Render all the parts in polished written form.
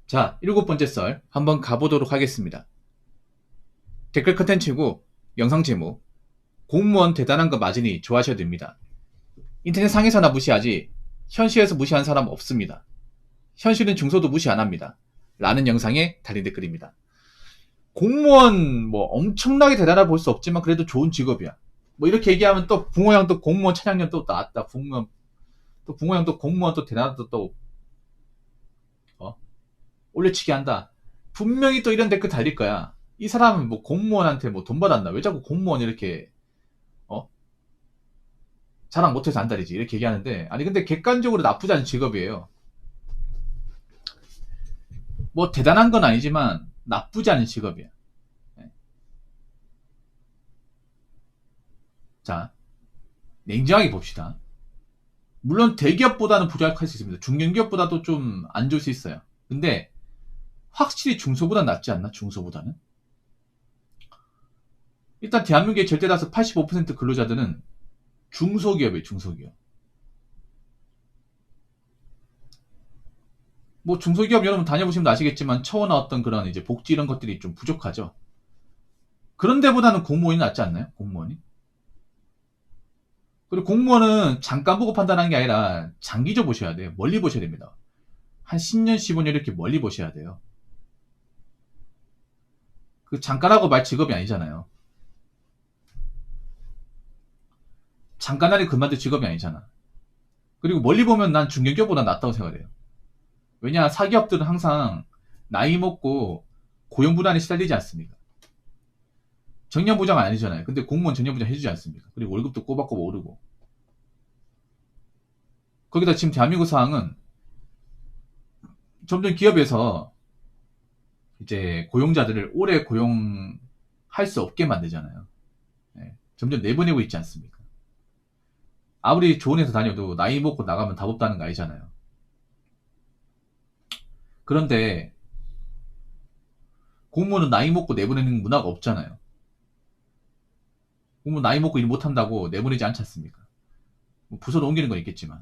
자, 7번째 썰 한번 가보도록 하겠습니다. 댓글 컨텐츠고 영상 제목 공무원 대단한 거 맞으니 좋아하셔야 됩니다. 인터넷 상에서나 무시하지 현실에서 무시한 사람 없습니다. 현실은 중소도 무시 안 합니다. 라는 영상에 달린 댓글입니다. 공무원 뭐 엄청나게 대단하 볼 수 없지만 그래도 좋은 직업이야. 뭐 이렇게 얘기하면 또 붕어 형 또 공무원 찬양년 또 나왔다. 붕어 형 또 공무원 또 대단하다 또 올려치기 한다. 분명히 또 이런 댓글 달릴 거야. 이 사람은 뭐 공무원한테 뭐 돈 받았나? 왜 자꾸 공무원 이렇게 어? 자랑 못해서 안달이지 이렇게 얘기하는데, 아니 근데 객관적으로 나쁘지 않은 직업이에요. 뭐 대단한 건 아니지만 나쁘지 않은 직업이야. 네. 자, 냉정하게 봅시다. 물론 대기업보다는 부족할 수 있습니다. 중견기업보다도 좀 안 좋을 수 있어요. 근데 확실히 중소보다 낫지 않나? 중소보다는? 일단 대한민국의 절대다수 85% 근로자들은 중소기업이에요. 중소기업. 뭐 중소기업 여러분 다녀보시면 아시겠지만 처우나 어떤 그런 이제 복지 이런 것들이 좀 부족하죠. 그런 데보다는 공무원이 낫지 않나요? 공무원이? 그리고 공무원은 잠깐 보고 판단하는 게 아니라 장기적 보셔야 돼요. 멀리 보셔야 됩니다. 한 10년, 15년 이렇게 멀리 보셔야 돼요. 그 잠깐 하고 말 직업이 아니잖아요. 잠깐 하니 그만둘 직업이 아니잖아. 그리고 멀리 보면 난 중견기업보다 낫다고 생각해요. 왜냐, 사기업들은 항상 나이 먹고 고용불안에 시달리지 않습니까? 정년보장 아니잖아요. 근데 공무원 정년보장 해주지 않습니까? 그리고 월급도 꼬박꼬박 오르고. 거기다 지금 대한민국 상황은 점점 기업에서 이제 고용자들을 오래 고용할 수 없게 만들잖아요. 네, 점점 내보내고 있지 않습니까? 아무리 좋은 회사 다녀도 나이 먹고 나가면 답 없다는 거 아니잖아요. 그런데 공무원은 나이 먹고 내보내는 문화가 없잖아요. 공무원 나이 먹고 일 못한다고 내보내지 않지 않습니까? 뭐 부서로 옮기는 건 있겠지만.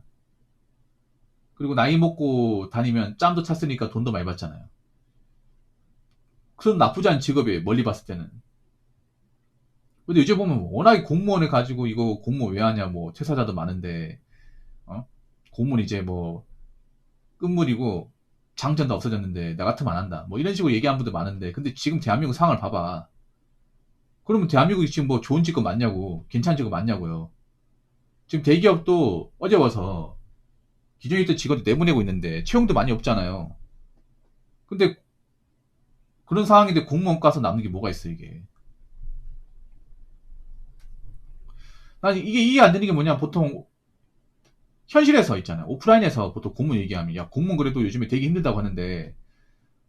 그리고 나이 먹고 다니면 짬도 찼으니까 돈도 많이 받잖아요. 그건 나쁘지 않은 직업이에요. 멀리 봤을 때는. 근데 요즘 보면 워낙에 공무원을 가지고 이거 공무원 왜 하냐, 뭐 퇴사자도 많은데, 공무원 이제 뭐 끝물이고 장전도 없어졌는데 나 같으면 안 한다. 뭐 이런 식으로 얘기하는 분들 많은데, 근데 지금 대한민국 상황을 봐봐. 그러면 대한민국이 지금 뭐 좋은 직업 맞냐고, 괜찮은 직업 맞냐고요. 지금 대기업도 어려워서 기존에 있던 직원들 내보내고 있는데 채용도 많이 없잖아요. 근데 그런 상황인데 공무원 가서 남는 게 뭐가 있어 이게. 난 이게 이해 안 되는 게 뭐냐, 보통 현실에서 있잖아요. 오프라인에서 보통 공무원 얘기하면 야 공무원 그래도 요즘에 되게 힘들다고 하는데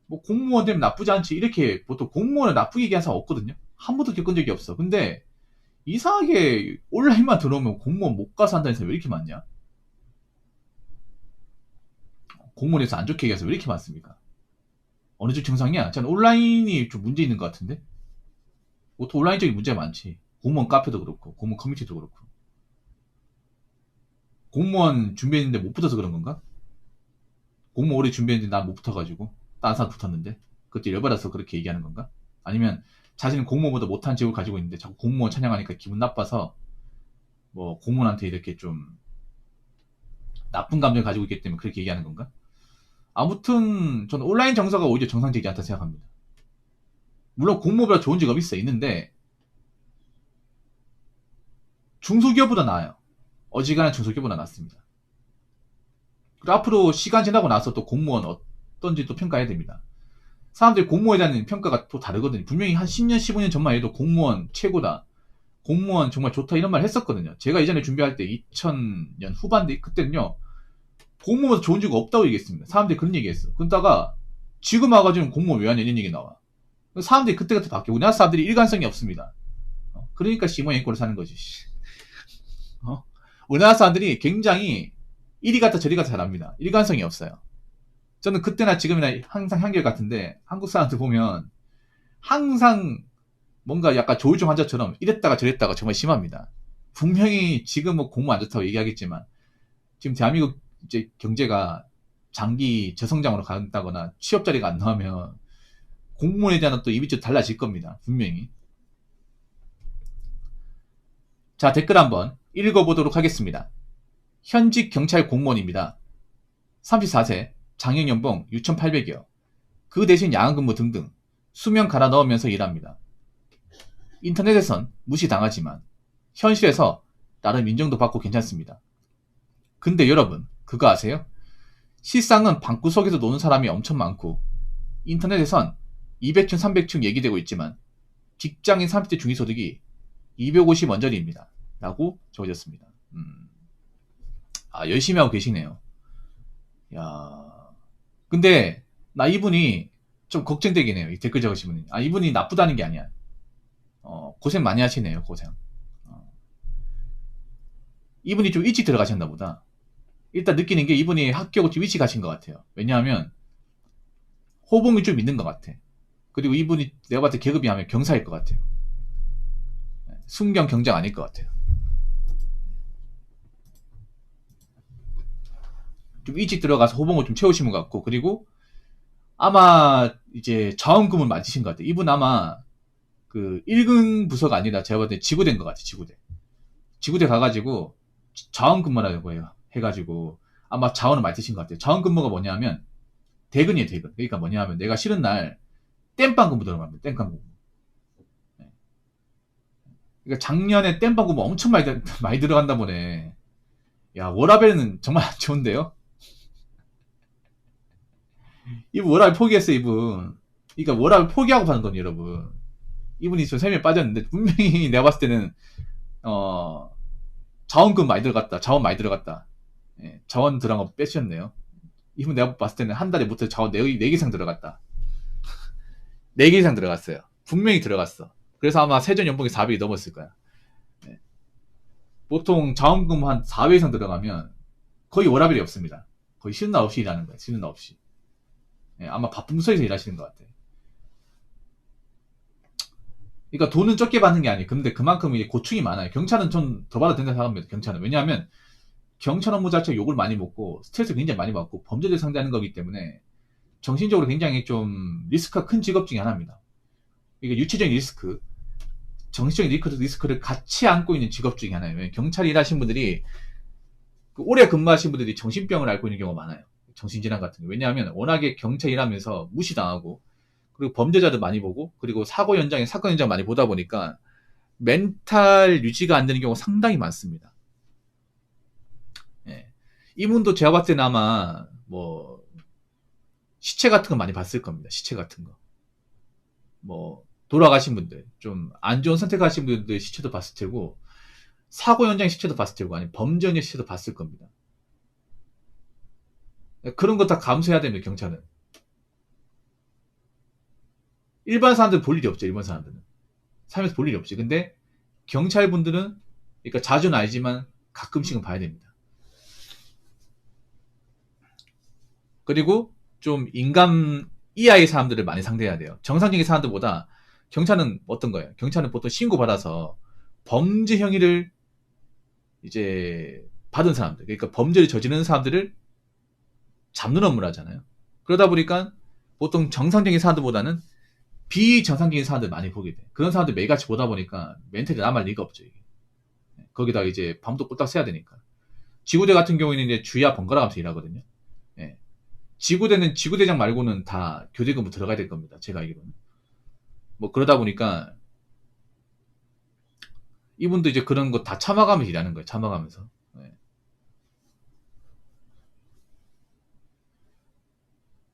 뭐 공무원 되면 나쁘지 않지 이렇게 보통 공무원을 나쁘게 얘기하는 사람 없거든요. 한 번도 겪은 적이 없어. 근데 이상하게 온라인만 들어오면 공무원 못 가서 한다는 사람이 왜 이렇게 많냐? 공무원에서 안 좋게 얘기해서 왜 이렇게 많습니까? 어느 쪽 증상이야? 저는 온라인이 좀 문제 있는 것 같은데? 보통 온라인적인 문제가 많지. 공무원 카페도 그렇고 공무원 커뮤니티도 그렇고. 공무원 준비했는데 못 붙어서 그런 건가? 공무원 오래 준비했는데 난 못 붙어가지고 다른 사람 붙었는데 그때 열받아서 그렇게 얘기하는 건가? 아니면 자신은 공무원보다 못한 직업을 가지고 있는데 자꾸 공무원 찬양하니까 기분 나빠서 뭐 공무원한테 이렇게 좀 나쁜 감정을 가지고 있기 때문에 그렇게 얘기하는 건가? 아무튼 저는 온라인 정서가 오히려 정상적이지 않다 생각합니다. 물론 공무원보다 좋은 직업이 있는데 중소기업보다 나아요. 어지간한 중소기업보다 낫습니다. 그리고 앞으로 시간 지나고 나서 또 공무원 어떤지 또 평가해야 됩니다. 사람들이 공무원에 대한 평가가 또 다르거든요. 분명히 한 10년, 15년 전만 해도 공무원 최고다, 공무원 정말 좋다 이런 말 했었거든요. 제가 예전에 준비할 때 2000년 후반대 그때는요 공무원보다 좋은 직업 없다고 얘기했습니다. 사람들이 그런 얘기했어. 그러다가 지금 와가지고 공무원 왜 하냐 이런 얘기 나와. 사람들이 그때그때 바뀌고 우리나라 사람들이 일관성이 없습니다. 그러니까 시모양꼴을 사는 거지. 우리나라 사람들이 굉장히 이리 갔다 저리 갔다 잘합니다. 일관성이 없어요. 저는 그때나 지금이나 항상 한결같은데 한국 사람들 보면 항상 뭔가 약간 조울증 환자처럼 이랬다가 저랬다가 정말 심합니다. 분명히 지금 뭐 공무 안 좋다고 얘기하겠지만 지금 대한민국 이제 경제가 장기 저성장으로 간다거나 취업 자리가 안 나오면 공무원에 대한 또 이미지도 달라질 겁니다. 분명히. 자, 댓글 한번 읽어보도록 하겠습니다. 현직 경찰 공무원입니다. 34세, 장년연봉 6,800이요. 그 대신 야간근무 등등 수명 갈아 넣으면서 일합니다. 인터넷에선 무시당하지만 현실에서 나름 인정도 받고 괜찮습니다. 근데 여러분, 그거 아세요? 실상은 방구석에서 노는 사람이 엄청 많고 인터넷에선 200층, 300층 얘기되고 있지만 직장인 30대 중위소득이 250 언저리입니다. 라고 적어졌습니다. 열심히 하고 계시네요. 야, 근데 나 이분이 좀 걱정되긴 해요. 이 댓글 적으신 분이. 이분이 나쁘다는 게 아니야. 고생 많이 하시네요. 고생. 이분이 좀 일찍 들어가셨나 보다. 일단 느끼는 게 이분이 합격을 좀 일찍 하신 것 같아요. 왜냐하면 호봉이 좀 있는 것 같아. 그리고 이분이 내가 봤을 때 계급이 하면 경사일 것 같아요. 순경 경장 아닐 것 같아요. 좀 일찍 들어가서 호봉을 좀 채우신 것 같고, 그리고 아마 이제 자원금을 맞으신 것 같아요. 이분 아마 그 1군 부서가 아니라 제가 봤을 때 지구대인 것 같아요. 지구대 가가지고 자원근무라고 해요. 해가지고 아마 자원을 많이 드신 것 같아요. 자원근무가 뭐냐면 대근이에요. 대근. 그러니까 뭐냐면 내가 쉬는 날 땜빵 근무 들어갑니다. 땜빵 근무. 그러니까 작년에 땜빵 근무 엄청 많이 들어간다 보네. 야, 워라벨은 정말 안 좋은데요? 이분 워라벨 포기했어요, 이분. 그러니까 워라벨 포기하고 파는 거니, 여러분. 이분이 좀 세미에 빠졌는데 분명히 내가 봤을 때는 자원금 많이 들어갔다. 자원 많이 들어갔다. 예, 자원 들어간 거 빼셨네요. 이분 내가 봤을 때는 한 달에 못해 자원 4개 이상 들어갔다. 4개 이상 들어갔어요. 분명히 들어갔어. 그래서 아마 세전 연봉이 400이 넘었을 거야. 예. 보통 자원금 한 4회 이상 들어가면 거의 워라벨이 없습니다. 거의 쉬는 날 없이 일하는 거예요. 쉬는 날 없이. 예, 아마 바쁜 부서에서 일하시는 것 같아요. 그러니까 돈은 적게 받는 게 아니에요. 근데 그만큼 이제 고충이 많아요. 경찰은 좀 더 받아도 된다고 생각합니다. 경찰은. 왜냐하면 경찰 업무 자체가 욕을 많이 먹고 스트레스를 굉장히 많이 받고 범죄를 상대하는 거기 때문에 정신적으로 굉장히 좀 리스크가 큰 직업 중에 하나입니다. 이게 유체적인 리스크, 정신적인 리스크를 같이 안고 있는 직업 중에 하나예요. 경찰 일하신 분들이 오래 근무하신 분들이 정신병을 앓고 있는 경우가 많아요. 정신질환 같은 거. 왜냐하면 워낙에 경찰 일하면서 무시당하고 그리고 범죄자들 많이 보고 그리고 사고 현장에 사건 현장 많이 보다 보니까 멘탈 유지가 안 되는 경우가 상당히 많습니다. 예. 이분도 제가 봤을 때는 아마 뭐 시체 같은 거 많이 봤을 겁니다. 시체 같은 거. 뭐 돌아가신 분들, 좀 안 좋은 선택하신 분들 시체도 봤을 테고 사고 현장 시체도 봤을 테고 아니면 범죄 현장 시체도 봤을 겁니다. 그런 거 다 감수해야 됩니다. 경찰은. 일반 사람들은 볼 일이 없죠. 일반 사람들은. 살면서 볼 일이 없지. 근데 경찰분들은 그러니까 자주는 아니지만 가끔씩은 봐야 됩니다. 그리고 좀 인간 이하의 사람들을 많이 상대해야 돼요. 정상적인 사람들보다 경찰은 어떤 거예요? 경찰은 보통 신고받아서 범죄 행위를 이제 받은 사람들, 그러니까 범죄를 저지르는 사람들을 잡는 업무를 하잖아요. 그러다 보니까 보통 정상적인 사람들보다는 비정상적인 사람들 많이 보게 돼. 그런 사람들 매일같이 보다 보니까 멘탈이 남을 리가 없죠. 이게. 거기다 이제 밤도 꼴딱 새야 되니까. 지구대 같은 경우에는 이제 주야 번갈아 가면서 일하거든요. 예. 지구대는 지구대장 말고는 다 교대 근무 들어가야 될 겁니다. 제가 알기로는. 뭐 그러다 보니까 이분도 이제 그런 거 다 참아가면서 일하는 거예요. 참아가면서. 예.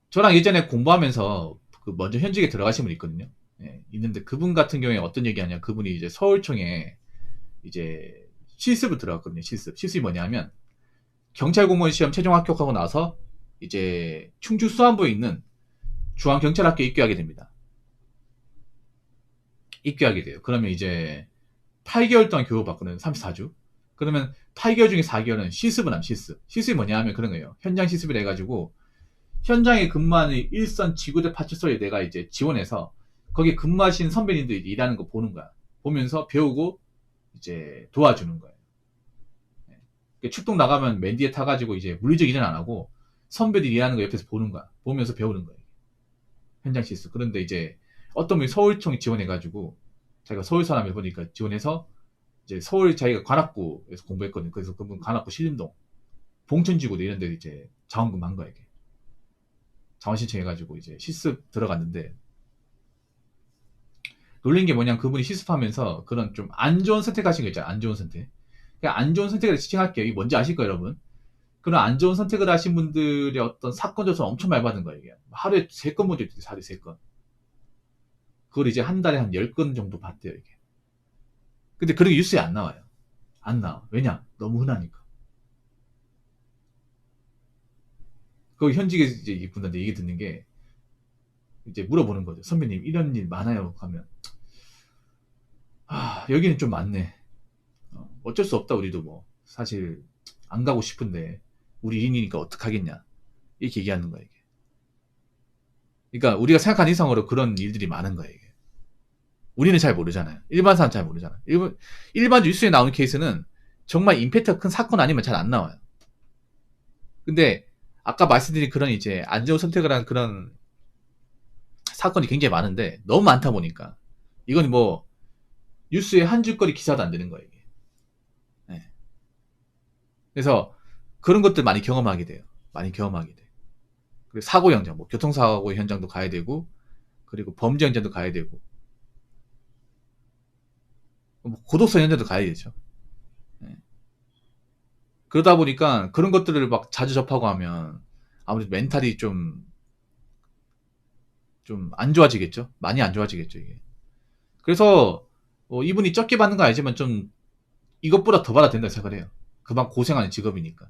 저랑 예전에 공부하면서 그 먼저 현직에 들어가신 분 있거든요. 예, 있는데 그분 같은 경우에 어떤 얘기하냐? 그분이 이제 서울청에 이제 실습을 들어갔거든요. 실습이 뭐냐면 경찰 공무원 시험 최종 합격하고 나서 이제 충주 수안부에 있는 중앙경찰학교에 입교하게 됩니다. 입교하게 돼요. 그러면 이제 8개월 동안 교육을 받거든요. 34주. 그러면 8개월 중에 4개월은 실습을 하면 실습이 뭐냐 하면 그런 거예요. 현장 실습을 해가지고 현장에 근무하는 일선 지구대 파출소에 내가 이제 지원해서 거기 근무하신 선배님들이 일하는 거 보는 거야. 보면서 배우고 이제 도와주는 거예요. 출동 나가면 맨 뒤에 타가지고 이제 물리적 일은 안 하고 선배들이 일하는 거 옆에서 보는 거야. 보면서 배우는 거야. 현장 실습. 그런데 이제 어떤 분이 서울청에 지원해가지고 자기가 서울 사람이 보니까 지원해서 이제 서울 자기가 관악구에서 공부했거든요. 그래서 그분 관악구 신림동, 봉천지구도 이런 데 이제 자원금 한 거야, 이게. 자원 신청해가지고 이제 실습 들어갔는데 놀린 게 뭐냐면 그분이 실습하면서 그런 좀 안 좋은 선택하신 거 있잖아요. 안 좋은 선택. 그냥 안 좋은 선택을 지칭할게요. 이게 뭔지 아실 거예요, 여러분. 그런 안 좋은 선택을 하신 분들의 어떤 사건 조사를 엄청 많이 받은 거예요, 이게. 하루에 3건 문제 있어요, 하루에 3건. 그걸 이제 한 달에 한 10건 정도 봤대요, 이게. 근데 그런 게 뉴스에 안 나와요. 안 나와. 왜냐? 너무 흔하니까. 그 현직에 이제 이분한테 얘기 듣는 게 이제 물어보는 거죠. 선배님, 이런 일 많아요? 하면. 아, 여기는 좀 많네. 어쩔 수 없다, 우리도 뭐. 사실, 안 가고 싶은데, 우리 일인이니까 어떡하겠냐. 이렇게 얘기하는 거야, 이게. 그러니까 우리가 생각하는 이상으로 그런 일들이 많은 거야, 이게. 우리는 잘 모르잖아요. 일반 사람 잘 모르잖아요. 일반 뉴스에 나오는 케이스는 정말 임팩트가 큰 사건 아니면 잘 안 나와요. 근데 아까 말씀드린 그런 이제 안 좋은 선택을 한 그런 사건이 굉장히 많은데 너무 많다 보니까 이건 뭐 뉴스에 한 줄거리 기사도 안 되는 거예요, 이게. 네. 그래서 그런 것들 많이 경험하게 돼요. 많이 경험하게 돼. 그리고 사고 현장, 뭐 교통사고 현장도 가야 되고, 그리고 범죄 현장도 가야 되고, 뭐 고독사 현장도 가야 되죠. 네. 그러다 보니까 그런 것들을 막 자주 접하고 하면 아무래도 멘탈이 좀 안 좋아지겠죠. 많이 안 좋아지겠죠, 이게. 그래서 이분이 적게 받는 건 알지만 좀 이것보다 더 받아야 된다고 생각을 해요. 그만 고생하는 직업이니까.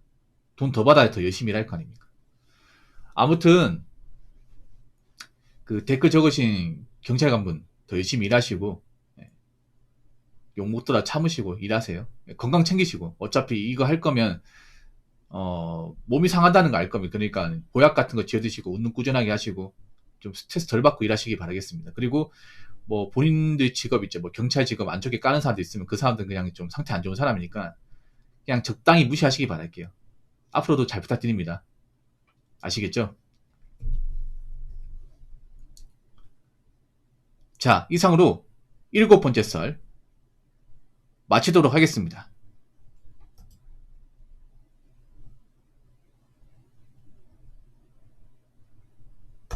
돈 더 받아야 더 열심히 일할 거 아닙니까? 아무튼 그 댓글 적으신 경찰관분 더 열심히 일하시고, 예, 욕 못 들어 참으시고 일하세요. 예, 건강 챙기시고. 어차피 이거 할 거면 몸이 상한다는 거 알 겁니다. 그러니까 보약 같은 거 지어 드시고 운동 꾸준하게 하시고 좀 스트레스 덜 받고 일하시기 바라겠습니다. 그리고 뭐 본인들 직업 있죠. 뭐 경찰 직업 안 좋게 까는 사람도 있으면 그 사람들은 그냥 좀 상태 안 좋은 사람이니까 그냥 적당히 무시하시기 바랄게요. 앞으로도 잘 부탁드립니다. 아시겠죠? 자, 이상으로 7번째 썰 마치도록 하겠습니다.